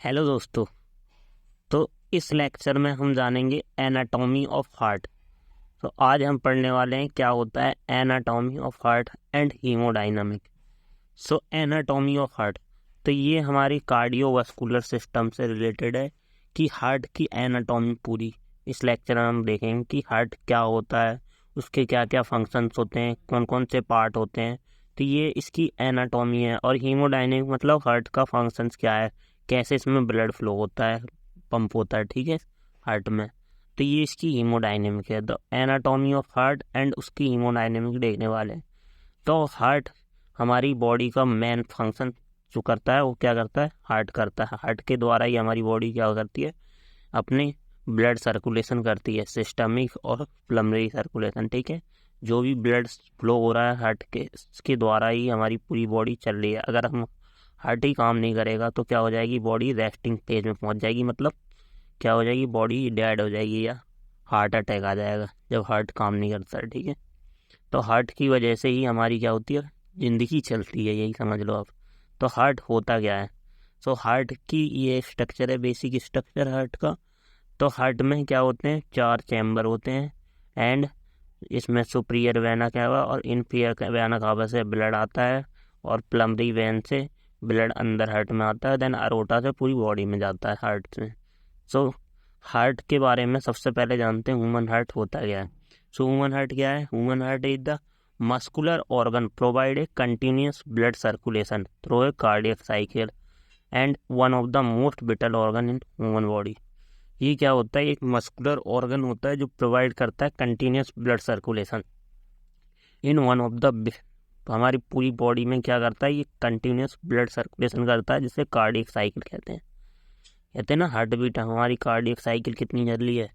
Hello दोस्तों। तो इस लेक्चर में हम जानेंगे एनाटॉमी ऑफ हार्ट। तो आज हम पढ़ने वाले हैं क्या होता है anatomy of heart and hemodynamic. So anatomy of heart, तो ये हमारी कार्डियोवास्कुलर सिस्टम से रिलेटेड है कि हार्ट की एनाटॉमी पूरी इस लेक्चर में हम देखेंगे कि हार्ट क्या होता है, उसके क्या क्या फंक्शंस होते हैं, कौन कौन से पार्ट होते हैं। तो ये इसकी एनाटॉमी है। और हीमोडायनामिक मतलब हार्ट का फंक्शंस क्या है, कैसे इसमें ब्लड फ्लो होता है, पंप होता है, ठीक है, हार्ट में। तो ये इसकी हीमोडायनेमिक है। The anatomy of heart and उसकी हीमोडायनेमिक देखने वाले हैं। तो हार्ट हमारी बॉडी का मेन फंक्शन जो करता है वो क्या करता है, हार्ट करता है। हार्ट के द्वारा ही हमारी बॉडी क्या करती है, अपनी ब्लड सर्कुलेशन करती है, सिस्टमिक और प्लमनरी सर्कुलेशन, ठीक है। जो भी ब्लड फ्लो हो रहा है हार्ट के, इसके द्वारा ही हमारी पूरी बॉडी चल रही है। अगर हम हार्ट ही काम नहीं करेगा तो क्या हो जाएगी, बॉडी रेस्टिंग फेज में पहुंच जाएगी, मतलब क्या हो जाएगी, बॉडी डेड हो जाएगी या हार्ट अटैक आ जाएगा जब हार्ट काम नहीं करता है, ठीक है। तो हार्ट की वजह से ही हमारी क्या होती है, ज़िंदगी चलती है, यही समझ लो आप। तो हार्ट होता क्या है, सो हार्ट की ये स्ट्रक्चर है, बेसिक स्ट्रक्चर हार्ट का। तो हार्ट में क्या होते हैं, 4 चैम्बर होते हैं एंड इसमें सुपीरियर वेना कैवा और इन्फीरियर वेना कैवा से ब्लड आता है और प्लमरी वेन से ब्लड अंदर हार्ट में आता है, देन अरोटा से पूरी बॉडी में जाता है हार्ट में। सो हार्ट के बारे में सबसे पहले जानते हैं ह्यूमन हार्ट होता क्या है। सो ह्यूमन हार्ट क्या है, human heart is the muscular organ provide a continuous blood circulation through a cardiac cycle and one of the most whittle organ in human body. ये क्या होता है, एक मस्कुलर ऑर्गन होता है जो प्रोवाइड करता है continuous blood circulation in one of the, हमारी पूरी बॉडी में क्या करता है, ये कंटिन्यूस ब्लड सर्कुलेशन करता है, जिसे कार्डियक साइकिल कहते हैं। कहते हैं ना हार्ट बीट, हमारी कार्डियक साइकिल कितनी चल रही है,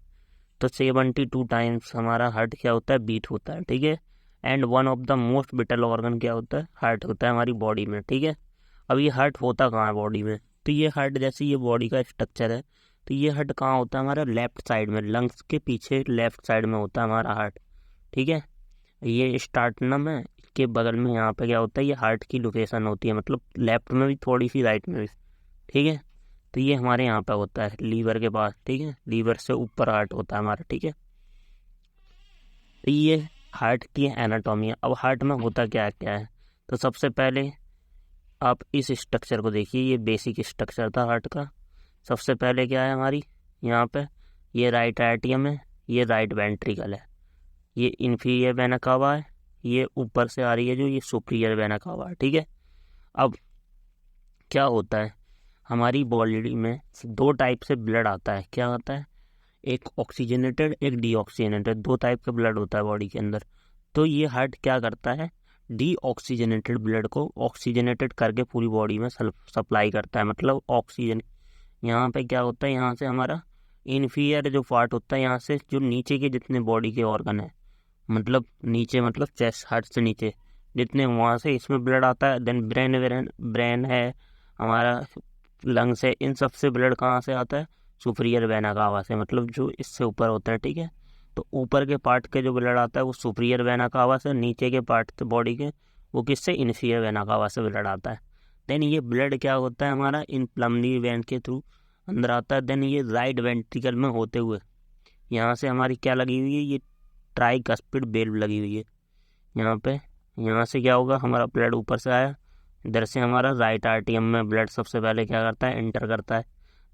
तो 72 टाइम्स हमारा हार्ट क्या होता है, बीट होता है, ठीक है। And one of the most whittle organ क्या होता है, हार्ट होता है हमारी बॉडी में, ठीक है। अब ये हार्ट होता कहाँ है बॉडी में, तो ये हार्ट जैसे ये बॉडी का स्ट्रक्चर है, तो ये हार्ट कहाँ होता है, हमारा लेफ्ट साइड में, लंग्स के पीछे लेफ्ट साइड में होता है हमारा हार्ट, ठीक है। ये स्टार्टनम है, इसके बगल में यहाँ पे क्या होता है, ये हार्ट की लोकेशन होती है, मतलब लेफ्ट में भी थोड़ी सी, राइट में भी, ठीक है। तो ये हमारे यहाँ पे होता है लीवर के पास, ठीक है, लीवर से ऊपर हार्ट होता है हमारा, ठीक है। तो ये हार्ट की एनाटॉमी है। अब हार्ट में होता क्या क्या है, तो सबसे पहले आप इस स्ट्रक्चर को देखिए, ये बेसिक स्ट्रक्चर था हार्ट का। सबसे पहले क्या है हमारी, यहाँ पे ये राइट एट्रियम है, ये राइट वेंट्रिकल है, ये इन्फीरियर वेना कावा है, ये ऊपर से आ रही है जो ये सुपीरियर वेना कावा है, ठीक है। अब क्या होता है, हमारी बॉडी में 2 टाइप से ब्लड आता है, क्या आता है, एक ऑक्सीजनेटेड एक डीऑक्सीजनेटेड, 2 टाइप का ब्लड होता है बॉडी के अंदर। तो ये हार्ट क्या करता है, डीऑक्सीजनेटेड ब्लड को ऑक्सीजनेटेड करके पूरी बॉडी में सप्लाई करता है, मतलब ऑक्सीजन। यहाँ पे क्या होता है, यहाँ से हमारा इन्फीरियर जो पार्ट होता है, यहाँ से जो नीचे के जितने बॉडी के ऑर्गन है, मतलब नीचे मतलब चेस्ट, हार्ट से नीचे जितने, वहाँ से इसमें ब्लड आता है। देन ब्रेन ब्रेन है हमारा, लंग्स है, इन सब से ब्लड कहाँ से आता है, सुपीरियर वेना कावा से, मतलब जो इससे ऊपर होता है, ठीक है। तो ऊपर के पार्ट के जो ब्लड आता है वो सुपीरियर वेना कावा से, नीचे के पार्ट से बॉडी के वो किससे, इन्फीरियर वेना कावा से ब्लड आता है। देन ये ब्लड क्या होता है हमारा, इन प्लमनरी वेन के थ्रू अंदर आता है। देन ये राइट वेंट्रिकल में होते हुए यहाँ से हमारी क्या लगी हुई है, ये ट्राइकस्पिड वेल्व लगी हुई है यहाँ पे। यहाँ से क्या होगा, हमारा ब्लड ऊपर से आया, इधर से हमारा राइट आर्टियम में ब्लड सबसे पहले क्या करता है, एंटर करता है।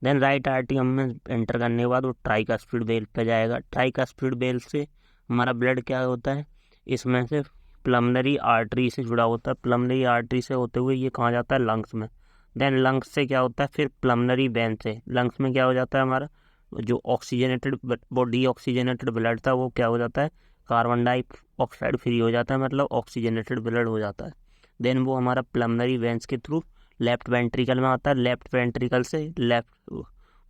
देन राइट आर्टियम में एंटर करने के बाद वो ट्राइकस्पिड वेल्व पे जाएगा। ट्राइकस्पिड वेल्व से हमारा ब्लड क्या होता है, इसमें से प्लमनरी आर्टरी से जुड़ा होता है, प्लमनरी आर्टरी से होते हुए ये कहाँ जाता है, लंग्स में। देन लंग्स से क्या होता है, फिर प्लमनरी वेन से लंग्स में क्या हो जाता है, हमारा जो ऑक्सीजनेटेड बॉडी ऑक्सीजनेटेड ब्लड था वो क्या हो जाता है, कार्बन डाइऑक्साइड फ्री हो जाता है, मतलब ऑक्सीजनेटेड ब्लड हो जाता है। देन वो हमारा प्लमनरी वेंस के थ्रू लेफ्ट वेंट्रिकल में आता है, लेफ्ट वेंट्रिकल से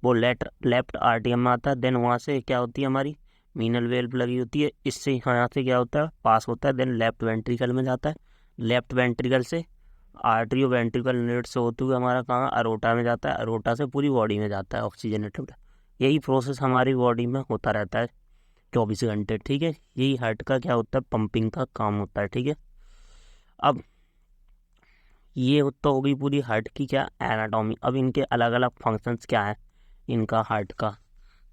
वो लेफ्ट आर्टियम में आता है। देन वहाँ से क्या होती है, हमारी मीनल वेल्व लगी होती है, इससे यहाँ से क्या होता है, पास होता है। देन लेफ्ट वेंट्रिकल में जाता है, लेफ्ट वेंट्रिकल से आर्टरियो वेंट्रिकल यूनिट से होते हुए हमारा कहाँ, अरोटा में जाता है, अरोटा से पूरी बॉडी में जाता है ऑक्सीजनेटेड। यही प्रोसेस हमारी बॉडी में होता रहता है 24 घंटे, ठीक है। यही हार्ट का क्या होता है, पंपिंग का काम होता है, ठीक है। अब ये तो होगी पूरी हार्ट की क्या एनाटॉमी। अब इनके अलग अलग फंक्शंस क्या है इनका हार्ट का।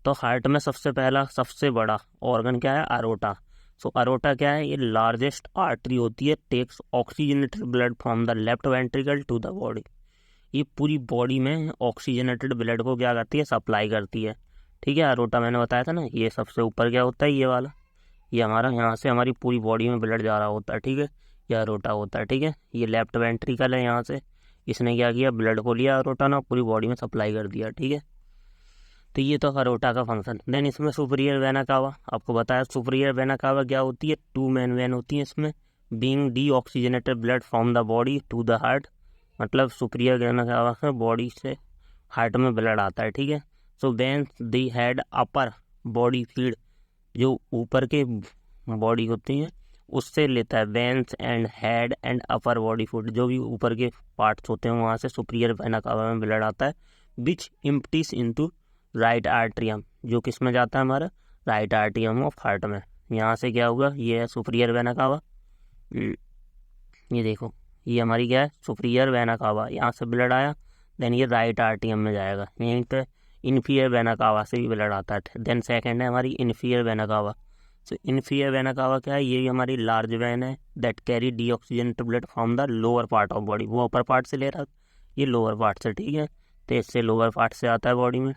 तो हार्ट में सबसे पहला सबसे बड़ा ऑर्गन क्या है, अरोटा। सो अरोटा क्या है, ये लार्जेस्ट आर्टरी होती है, takes oxygenated blood from the left ventricle to the body. ये पूरी बॉडी में ऑक्सीजनेटेड ब्लड को क्या करती है, सप्लाई करती है। ठीक है, अरोटा मैंने बताया था ना, ये सबसे ऊपर क्या होता है, ये वाला, ये हमारा यहाँ से हमारी पूरी बॉडी में ब्लड जा रहा होता है। ठीक है, ये अरोटा होता है। ठीक है, ये लेफ्ट वेंट्रिकल है, यहाँ से इसने क्या किया, ब्लड को लिया अरोटा ना, पूरी बॉडी में सप्लाई कर दिया। ठीक है, तो ये तो अरोटा का फंक्शन। देन इसमें सुपीरियर वेना कावा, आपको बताया सुपीरियर वेना कावा क्या होती है, 2 मेन वेन होती है इसमें, being deoxygenated blood from the body to the heart. मतलब सुपीरियर वेना कावा से बॉडी से हार्ट में ब्लड आता है। ठीक है, so vein the head upper body feed, जो ऊपर के बॉडी होती हैं उससे लेता है, veins and head and upper body food, जो भी ऊपर के पार्ट्स होते हैं वहाँ से सुपीरियर वेना कावा में ब्लड आता है, विच इम्प्टीज इनटू राइट आर्ट्रियम, जो किस में जाता है, हमारा राइट आर्ट्रियम ऑफ हार्ट में। यहाँ से क्या होगा, ये है सुपीरियर वेना कावा, ये देखो ये हमारी क्या है, सुपीरियर वेना कावा, यहाँ से ब्लड आया, देन ये राइट आर्ट्रियम में जाएगा। यहीं पे इन्फीरियर वेना कावा से भी ब्लड आता है। देन सेकंड है हमारी इन्फीरियर वेना कावा। सो इन्फीरियर वेना कावा क्या है, ये भी हमारी लार्ज वेन है, that carry D oxygenated blood from the lower part of body. वो अपर पार्ट से ले रहा है, ये लोअर पार्ट से। ठीक है, तो इससे लोअर पार्ट से आता है बॉडी में,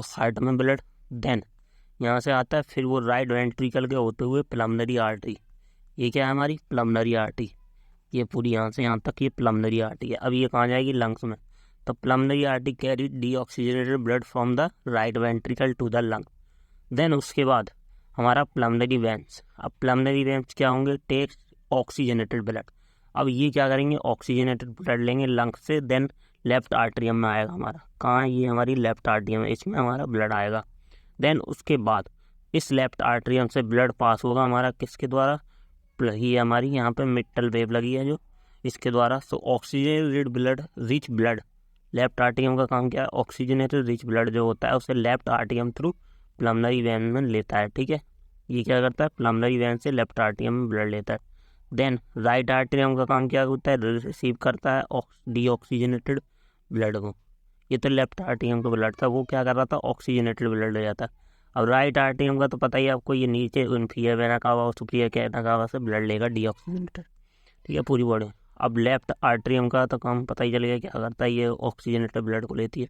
हार्ट में ब्लड। देन यहाँ से आता है फिर वो राइट वेंट्रिकल के होते हुए पल्मोनरी आर्टरी, ये क्या है हमारी पल्मोनरी आर्टरी, ये पूरी यहाँ से यहाँ तक ये पल्मोनरी आर्टरी है। अब ये कहाँ जाएगी, लंग्स में। तो pulmonary artery carry deoxygenated blood from the right ventricle to the lung. Then उसके बाद हमारा पल्मोनरी वेन्स। अब पल्मोनरी वेन्स क्या होंगे, टेक ऑक्सीजनेटेड ब्लड। अब ये क्या करेंगे, ऑक्सीजनेटेड ब्लड लेंगे लंग्स से, देन लेफ्ट आर्ट्रियम में आएगा हमारा, कहाँ, ये हमारी लेफ्ट आर्ट्रियम है, इसमें हमारा ब्लड आएगा। देन उसके बाद इस लेफ्ट आर्ट्रियम से ब्लड पास होगा हमारा किसके द्वारा, ये हमारी यहाँ पे मिट्टल वेव लगी है जो, इसके द्वारा। So oxygenated blood rich blood, left atrium का काम क्या है, ऑक्सीजनेटेड रिच ब्लड जो होता है उसे left atrium through pulmonary vein में लेता है। ठीक है, ये क्या करता है, पल्मोनरी वेन से लेफ्ट आर्ट्रियम में ब्लड लेता है। देन राइट आर्ट्रियम का काम क्या होता है, रिसीव करता है डीऑक्सीजनेटेड ब्लड को। ये तो लेफ्ट आर्ट्रियम का ब्लड था, वो क्या कर रहा था, ऑक्सीजनेटेड ब्लड ले जाता है। अब राइट आर्ट्रियम का तो पता ही है आपको, ये नीचे इन्फीरियर वेना कावा और सुपीरियर वेना कावा से ब्लड लेगा डीऑक्सीजनेटेड। ठीक है, पूरी बॉडी। अब लेफ्ट आर्ट्रियम का तो काम पता ही चलेगा क्या करता है, ये ऑक्सीजनेटेड ब्लड को लेती है।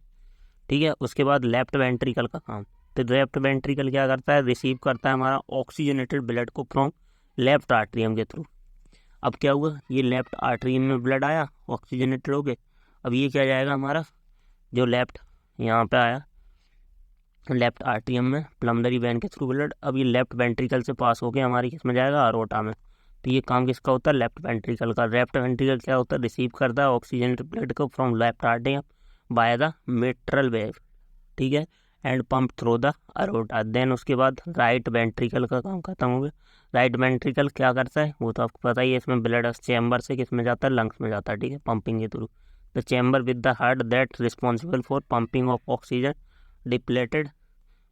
ठीक है, उसके बाद लेफ्ट वेंट्रिकल का काम, तो लेफ्ट वेंट्रिकल क्या करता है, रिसीव करता है हमारा ऑक्सीजनेटेड ब्लड को फ्रॉम लेफ्ट आर्ट्रियम के थ्रू। अब क्या हुआ, ये लेफ्ट आर्टरी में ब्लड आया ऑक्सीजनेटेड हो गए। अब ये क्या जाएगा हमारा, जो लेफ्ट यहाँ पे आया लेफ्ट आर्ट्रियम में पल्मोनरी वेन के थ्रू ब्लड, अब ये लेफ्ट वेंट्रिकल से पास होके हमारी किस में जाएगा, अरोटा में। तो ये काम किसका होता है, लेफ्ट वेंट्रिकल का। लेफ्ट वेंट्रिकल क्या होता है, रिसीव करता है ऑक्सीजनेटेड ब्लड को from left atrium by the mitral valve. ठीक है, and pump through the aorta. Then उसके बाद राइट वेंट्रिकल का काम खत्म हो गया। राइट वेंट्रिकल क्या करता है, वो तो आपको पता ही है, इसमें ब्लड चैम्बर से किस में जाता है, लंग्स में जाता है। ठीक है, पंपिंग के through the chamber with the heart that responsible for pumping of oxygen depleted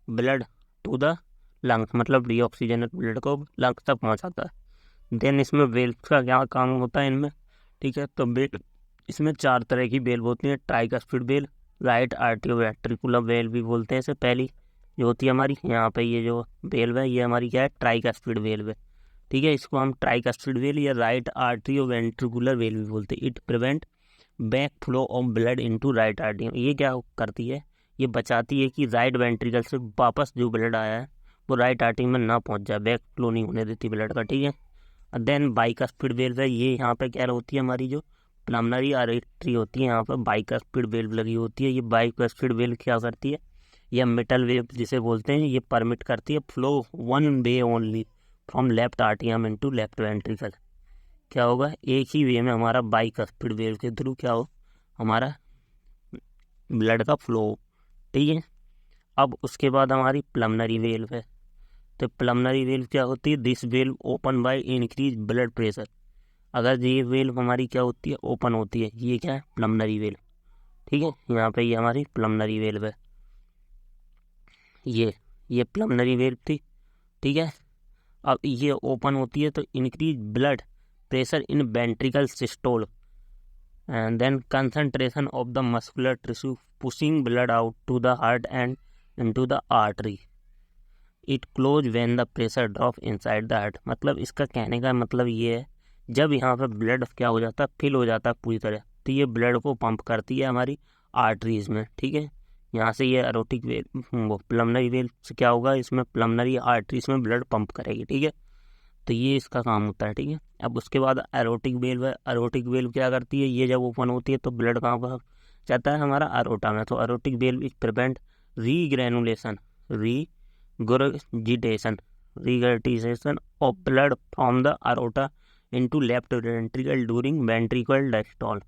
blood to the lungs, मतलब डीऑक्सीजनेटेड ब्लड को लंग्स तक पहुंचाता है। देन इसमें वेल्व का क्या काम होता है इनमें। ठीक है, तो वेल इसमें 4 तरह की वेल्व होती है, tricuspid valve, right atrioventricular valve भी बोलते हैं इसे। पहली जो होती है हमारी यहाँ पे ये जो वेल्व है, ये हमारी क्या है, ट्राइकस्पिड वेल्व है। ठीक है, इसको हम ट्राइकस्पिड वेल्व या राइट आर्टियोवेंट्रिकुलर वेल्व भी बोलते हैं। It prevent back flow of blood into right आर्टियम। ये क्या करती है, ये बचाती है कि राइट वेंट्रिकल से वापस जो ब्लड आया है वो राइट आर्टियम में ना पहुंच जाए, बैक फ्लो नहीं होने देती ब्लड का। ठीक है, देन बाइकस्पिड वेल्व है, ये यहाँ पे क्या होती है, हमारी जो पल्मोनरी आर्टरी होती है यहाँ पर बाइकस्पिड वेल्व लगी होती है। ये बाइकस्पिड वेल्व क्या करती है, यह मिटल वेव जिसे बोलते हैं, ये परमिट करती है flow one way only from left आर्टियम इनटू लेफ्ट वेंट्रिकल। क्या होगा, एक ही वे में हमारा बाइकस्पिड वेव के थ्रू क्या हो, हमारा ब्लड का फ्लो। ठीक है, अब उसके बाद हमारी पल्मोनरी वेल्व है। तो पल्मोनरी वेल्व क्या होती है, this valve open by increase blood pressure. अगर ये वेल्व हमारी क्या होती है, ओपन होती है, ये क्या है, पल्मोनरी वेल्व। ठीक है, यहाँ पे ये हमारी पल्मोनरी वेल्व है, ये पल्मोनरी वेल्व थी। ठीक है, अब ये ओपन होती है तो increase blood pressure in ventricle systole. and then concentration of the muscular tissue pushing blood out to the heart and into the artery. It close when the pressure drop inside the heart. मतलब इसका कहने का मतलब ये है, जब यहाँ पे ब्लड क्या हो जाता है, फिल हो जाता है पूरी तरह, तो ये ब्लड को पंप करती है हमारी आर्टरीज में, ठीक है। यहाँ से ये एरोटिक वेल, वो प्लमनरी वेल से क्या होगा, इसमें प्लमनरी आर्टरीज में ब्लड पंप करेगी, ठीक है। तो ये इसका काम होता है, ठीक है। अब उसके बाद एरोटिक वेल्व है। एरोटिक वेल्व क्या करती है, ये जब ओपन होती है तो ब्लड कहाँ पर जाता है, हमारा अरोटा में। तो aortic valve is prevent regurgitation regurgitation of blood from the aorta into left ventricle during ventricular diastole.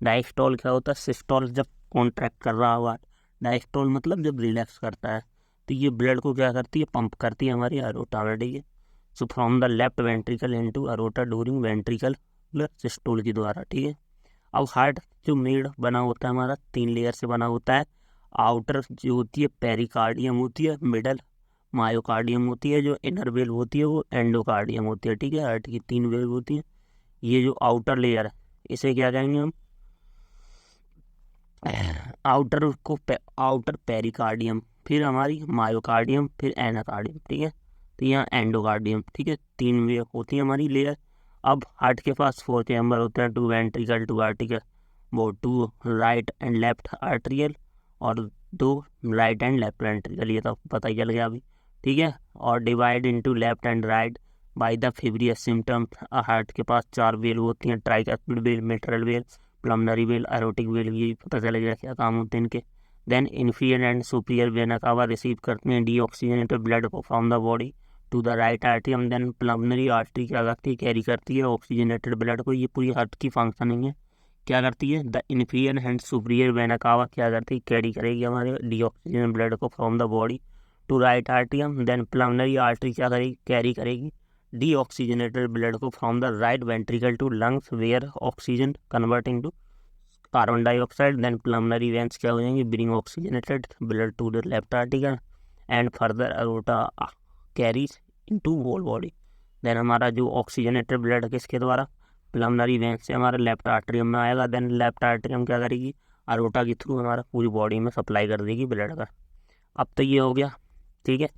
Diastole क्या होता है, सिस्टोल जब कॉन्ट्रैक्ट कर रहा हुआ, डायस्टोल मतलब जब रिलैक्स करता है, तो ये ब्लड को क्या करती है, पंप करती है हमारी अरोटा में, ठीक है। So from the left ventricle into aorta during ventricle systole के द्वारा, ठीक है। अब हार्ट जो मेड बना होता है हमारा 3 लेयर से बना होता है। आउटर जो होती है पेरिकार्डियम होती है, मिडल मायोकार्डियम होती है, जो इनर वेल्व होती है वो एंडोकार्डियम होती है, ठीक है। हार्ट की 3 वेल्व होती है। ये जो आउटर लेयर है इसे क्या कहेंगे हम, आउटर पेरिकार्डियम, फिर हमारी मायोकार्डियम, फिर एनाकार्डियम, ठीक है। तो यहाँ एंडोकार्डियम, ठीक है। 3 वे होती है हमारी लेयर। अब हार्ट के पास 4 चैम्बर होते हैं, 2 वेंट्रिकल, 2 आर्टिकल, वो 2 राइट एंड लेफ्ट आर्टरियल और 2 राइट एंड लेफ्ट वेंट्रिकल, ये तो पता ही चल गया अभी, ठीक है। और divide into left and right by the fibrous septum. Heart के पास 4 वेल होती हैं, tricuspid valve, mitral valve, pulmonary valve, aortic valve, ये पता चलेगा क्या काम होते हैं इनके। Then inferior and superior vena cava receive करते हैं डीऑक्सीजनेटेड ब्लड को from the body to the right atrium. Then pulmonary artery क्या करती है, कैरी करती है ऑक्सीजनेटेड ब्लड को। ये पूरी हार्ट की फंक्शनिंग है, क्या करती है। The inferior and superior vena cava क्या करती है, कैरी करेगी हमारे डीऑक्सीजन ब्लड को from the body to right atrium. Then pulmonary artery क्या करेगी, कैरी करेगी डीऑक्सीजनेटेड ब्लड को from the right ventricle to lungs where oxygen converting to carbon dioxide. Then pulmonary veins क्या हो जाएंगे, bring oxygenated blood to the left article and further aorta carries into whole body. Then हमारा जो oxygenated blood किसके द्वारा, प्लमनरी veins से हमारे left atrium में आएगा। देन लेफ्ट आर्टरियम क्या करेगी, अरोटा के थ्रू हमारा पूरी बॉडी में सप्लाई कर देगी ब्लड का। अब तो ये हो गया, ठीक है।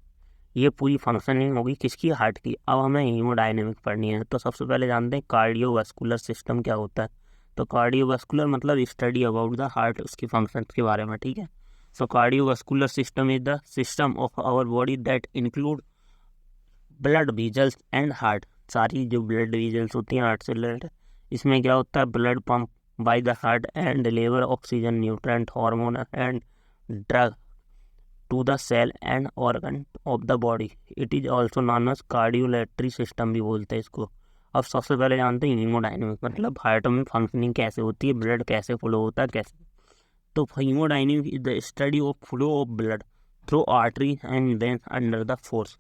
ये पूरी फंक्शनिंग होगी किसकी, हार्ट की। अब हमें हीमोडायनेमिक पढ़नी है। तो सबसे पहले जानते हैं कार्डियोवास्कुलर सिस्टम क्या होता है। तो कार्डियोवास्कुलर मतलब स्टडी अबाउट द हार्ट, उसकी फंक्शन के बारे में, ठीक है। So cardiovascular system is the system of our body that include blood vessels and heart. सारी जो ब्लड वेजल्स होती हैं हार्ट से रिलेटेड, इसमें क्या होता है, blood pump by the heart and deliver oxygen, nutrient, hormone and drug to the cell and organ of the body. It is also known as circulatory system भी बोलते हैं इसको। अब सबसे पहले जानते हैं हीमोडायनेमिक, मतलब हार्ट में फंक्शनिंग कैसे होती है, ब्लड कैसे फ्लो होता है, कैसे। तो haemodynamic is the study of flow of blood through artery and veins under the force.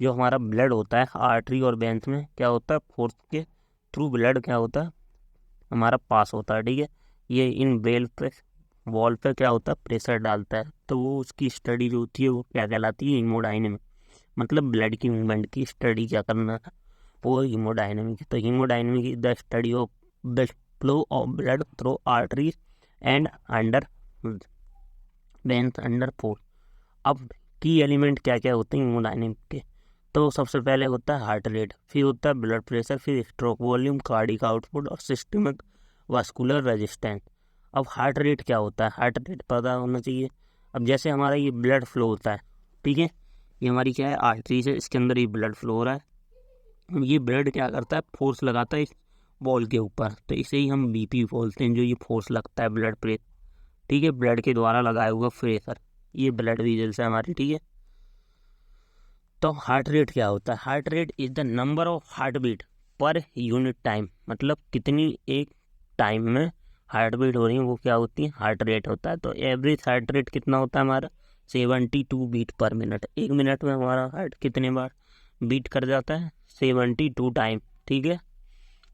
जो हमारा ब्लड होता है आर्टरी और वेन्स में क्या होता है, फोर्स के थ्रू ब्लड क्या होता है हमारा पास होता है, ठीक है। ये इन वेल पे वॉल पे क्या होता है, प्रेशर डालता है। तो वो उसकी स्टडी जो होती है वो क्या कहलाती है, हीमोडायनेमिक। मतलब ब्लड की मूवमेंट की स्टडी क्या करना है, वो हीमोडायनेमिक। तो haemodynamic is the study of the flow of blood through arteries and under veins under force. अब की एलिमेंट क्या क्या होते हैं हीमोडायनेमिक के। तो सबसे पहले होता है हार्ट रेट, फिर होता है ब्लड प्रेशर, फिर स्ट्रोक वॉल्यूम, कार्डिक आउटपुट और सिस्टमिक वास्कुलर रेजिस्टेंस। अब हार्ट रेट क्या होता है, हार्ट रेट पता होना चाहिए। अब जैसे हमारा ये ब्लड फ्लो होता है, ठीक है, ये हमारी क्या है आर्टरी से, इसके अंदर ये ब्लड फ्लो हो रहा है। ये ब्लड क्या करता है, फोर्स लगाता है इस बॉल के ऊपर, तो इसे ही हम बीपी बोलते हैं, जो ये फोर्स लगता है ब्लड प्रेशर, ठीक है, ब्लड के द्वारा लगाया हुआ प्रेशर, ये ब्लड वेजल्स है हमारी, ठीक है। तो हार्ट रेट क्या होता है, heart rate is the number of heart beat per unit time, मतलब कितनी एक टाइम में हार्ट बीट हो रही है वो क्या होती है, हार्ट रेट होता है। तो एवरेज हार्ट रेट कितना होता है हमारा, 72 बीट पर मिनट। 1 मिनट में हमारा हार्ट कितने बार बीट कर जाता है, 72 टाइम, ठीक है।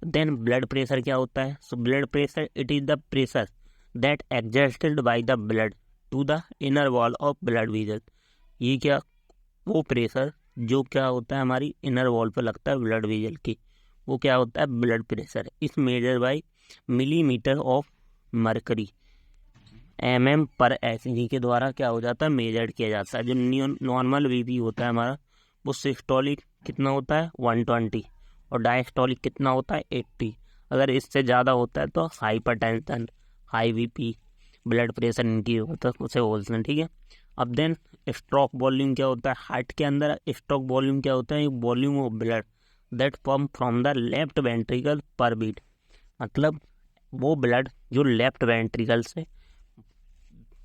देन ब्लड प्रेशर क्या होता है, so blood pressure it is the pressure that exerted by the blood to the inner wall of blood vessel. ये क्या, वो प्रेशर जो क्या होता है हमारी इनर वॉल पर लगता है ब्लड वेसल की, वो क्या होता है ब्लड प्रेशर। इस major by millimetre of mercury mm पर एचजी के द्वारा क्या हो जाता है, मेजर्ड किया जाता है। जो नॉर्मल बीपी होता है हमारा, वो सिस्टोलिक कितना होता है 120 और डायस्टोलिक कितना होता है 80। अगर इससे ज़्यादा होता है तो hypertension, high BP, blood pressure इनकी होता है, उसे बोलते हैं। ठीक है। अब देन स्ट्रोक वॉल्यूम क्या होता है, हार्ट के अंदर स्ट्रोक वॉल्यूम क्या होता है, volume of blood that pump from the left ventricle पर बीट। मतलब वो ब्लड जो लेफ्ट वेंट्रिकल से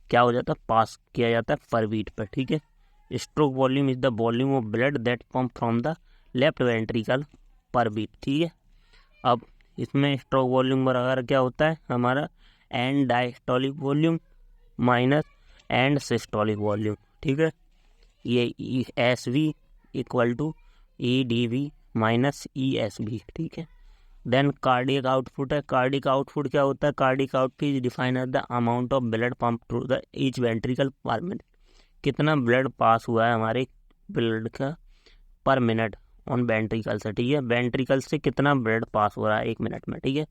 क्या हो जाता है, पास किया जाता है पर बीट पर। ठीक है। Stroke volume is the volume of blood that pump from the left ventricle पर बीट। ठीक है। अब इसमें स्ट्रोक वॉल्यूम बराबर क्या होता है हमारा, end diastolic volume minus end systolic volume. ठीक है। ये S V equal to E D V minus E S V. ठीक है। देन कार्डियक आउटपुट है। कार्डियक आउटपुट क्या होता है, cardiac output is defined as the amount of blood pump through the each ventricle per minute. कितना blood pass हुआ है हमारे ब्लड का पर मिनट ऑन वेंट्रिकल से। ठीक है। वेंट्रिकल से कितना ब्लड पास हो रहा है 1 मिनट में। ठीक है।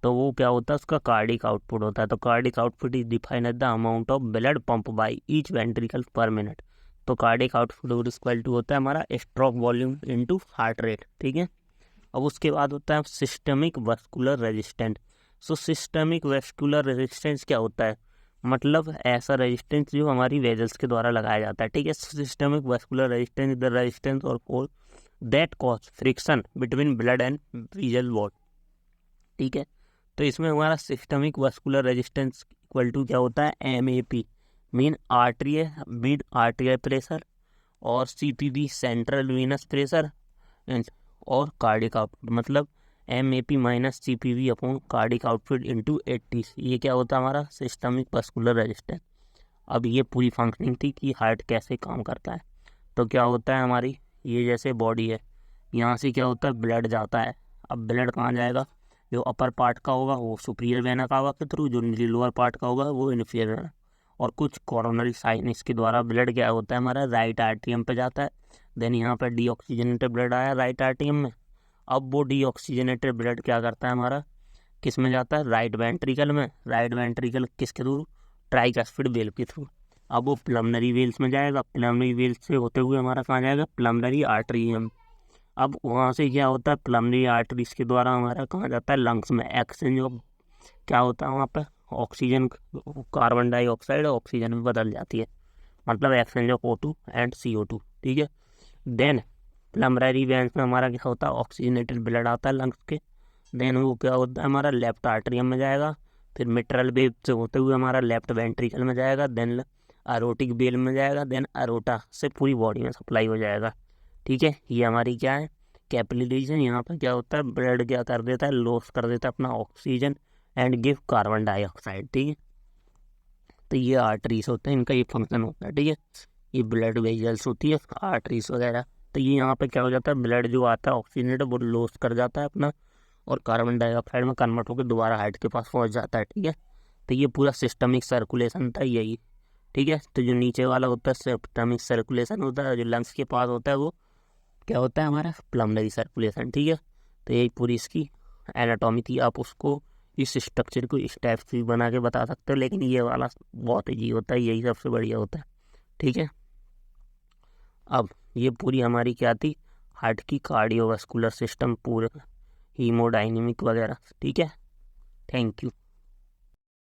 तो वो क्या होता है, उसका कार्डिक आउटपुट होता है। तो cardiac output is defined as the amount of blood pump by each ventricle per minute. तो कार्डिक आउटपुट इक्वल टू होता है हमारा stroke volume into heart rate. ठीक है। अब उसके बाद होता है systemic vascular resistance. So systemic vascular resistance क्या होता है, मतलब ऐसा रेजिस्टेंस जो हमारी वेजल्स के द्वारा लगाया जाता है। ठीक है। Systemic vascular resistance the resistance और force that cause friction between blood and vessel wall. ठीक है। तो इसमें हमारा systemic vascular resistance equal to क्या होता है, MAP मीन आर्टरियल प्रेशर, और CPV सेंट्रल वीनस प्रेशर, और कार्डिक आउटपुट, मतलब MAP minus CPV upon cardiac output into 80। ये क्या होता है हमारा सिस्टमिक वस्कुलर रेजिस्टेंस। अब ये पूरी फंक्शनिंग थी कि हार्ट कैसे काम करता है। तो क्या होता है हमारी, ये जैसे बॉडी है, यहाँ से क्या होता है ब्लड जाता है। अब ब्लड कहाँ जाएगा, जो अपर पार्ट का होगा वो सुपीरियर वेना कावा के थ्रू, जो लोअर पार्ट का होगा वो इन्फीरियर, और कुछ कोरोनरी साइनस के द्वारा ब्लड क्या होता है हमारा राइट आर्टरियम पे जाता है। देन यहाँ पर डीऑक्सीजनेटेड ब्लड आया राइट आर्टरियम में। अब वो डीऑक्सीजनेटेड ब्लड क्या करता है हमारा, किस में जाता है, राइट वेंट्रिकल में। राइट वेंट्रिकल किसके थ्रू, ट्राइकस्पिड वेल के थ्रू। अब वो प्लमनरी वेल्स में जाएगा, प्लमनरी वेल्स से होते हुए हमारा कहाँ जाएगा, प्लमनरी आर्टरियम। अब वहाँ से क्या होता है, प्लमनरी आर्टरीज के द्वारा हमारा कहाँ जाता है, लंग्स में। एक्सचेंज ऑफ क्या होता है वहाँ पर, ऑक्सीजन, कार्बन डाइऑक्साइड ऑक्सीजन में बदल जाती है, मतलब exchange of O2 and CO2। ठीक है। देन प्लमनरी वेन्स में हमारा क्या होता है, ऑक्सीजनेटेड ब्लड आता है लंग्स के। देन वो क्या होता है हमारा लेफ्ट आर्टरियम में जाएगा, फिर मिट्रल वेव से होते हुए हमारा लेफ्ट वेंट्रिकल में जाएगा, देन अरोटिक वेल में जाएगा, देन अरोटा से पूरी बॉडी में सप्लाई हो जाएगा। ठीक है। ये हमारी क्या है, कैपिलरीज है। यहाँ पर क्या होता है, ब्लड क्या कर देता है, लॉस कर देता है अपना oxygen and give carbon dioxide. ठीक है। तो ये आर्टरीज होते हैं, इनका ये फंक्शन होता है। ठीक है। ये ब्लड वेजल्स होती है आर्टरीज वगैरह। तो ये यहाँ पे क्या हो जाता है, ब्लड जो आता है ऑक्सीजनेट वो लॉस कर जाता है अपना, और कार्बन डाइऑक्साइड में कन्वर्ट होकर दोबारा हार्ट के पास पहुँच जाता है। ठीक है। तो ये पूरा सिस्टमिक सर्कुलेशन था यही। ठीक है। तो जो नीचे वाला होता है सिस्टमिक सर्कुलेशन होता है, जो लंग्स के पास होता है वो क्या होता है हमारा प्लमनरी सर्कुलेशन। ठीक है। तो यही पूरी इसकी एनाटॉमी थी। आप उसको इस स्ट्रक्चर को इस टाइप से बना के बता सकते हो, लेकिन ये वाला बहुत ईजी होता है, यही सबसे बढ़िया होता है। ठीक है। अब ये पूरी हमारी क्या थी, हार्ट की कार्डियोवास्कुलर सिस्टम, पूरा हीमोडाइनमिक वगैरह। ठीक है। Thank you.